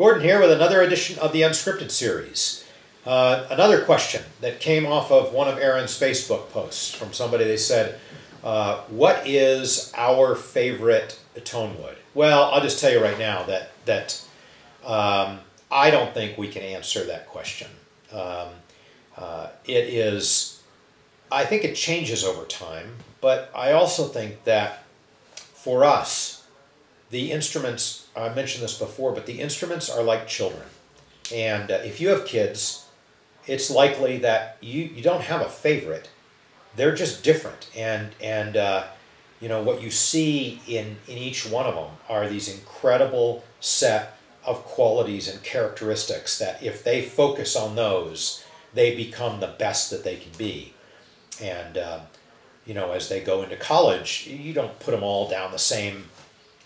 Gordon here with another edition of the Unscripted Series. Another question that came off of one of Aaron's Facebook posts from somebody. They said, what is our favorite Tonewood? Well, I'll just tell you right now that I don't think we can answer that question. I think it changes over time, but I also think that for us, the instruments, I mentioned this before, but the instruments are like children. And if you have kids, it's likely that you don't have a favorite. They're just different. And you know, what you see in each one of them are these incredible set of qualities and characteristics that if they focus on those, they become the best that they can be. And you know, as they go into college, you don't put them all down the same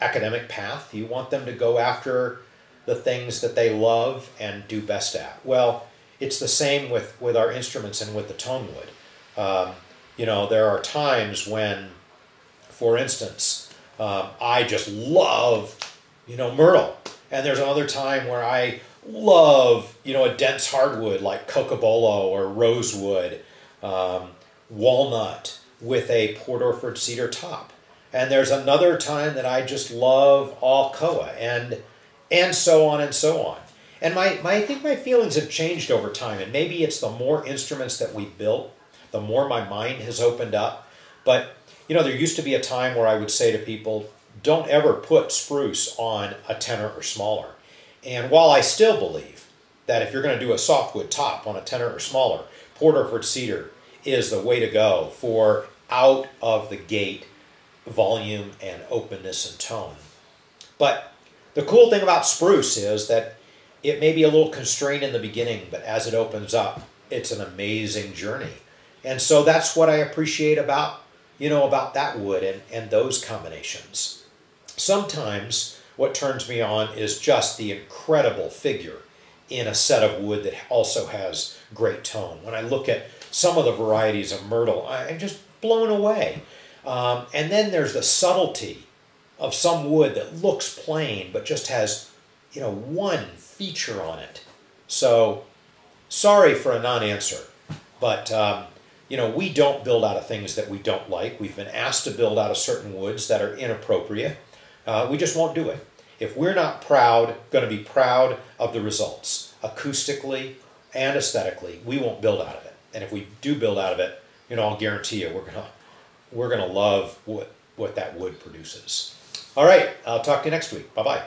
academic path. You want them to go after the things that they love and do best at. Well, it's the same with our instruments and with the Tonewood. You know, there are times when, for instance, I just love, you know, myrtle. And there's another time where I love, you know, a dense hardwood like cocobolo or rosewood, walnut with a Port Orford cedar top. And there's another time that I just love Alcoa and so on and so on. And I think my feelings have changed over time, and maybe it's the more instruments that we built, the more my mind has opened up. But, you know, there used to be a time where I would say to people, don't ever put spruce on a tenor or smaller. And while I still believe that if you're going to do a softwood top on a tenor or smaller, Port Orford cedar is the way to go for out of the gate volume and openness and tone. But the cool thing about spruce is that it may be a little constrained in the beginning, but as it opens up, it's an amazing journey. And so that's what I appreciate about, you know, about that wood and those combinations. Sometimes what turns me on is just the incredible figure in a set of wood that also has great tone. When I look at some of the varieties of myrtle, I'm just blown away. And then there's the subtlety of some wood that looks plain but just has, you know, one feature on it. So, sorry for a non-answer, but you know, we don't build out of things that we don't like. We've been asked to build out of certain woods that are inappropriate. We just won't do it. If we're not going to be proud of the results, acoustically and aesthetically, we won't build out of it. And if we do build out of it, you know, I'll guarantee you we're gonna love what that wood produces. All right, I'll talk to you next week. Bye-bye.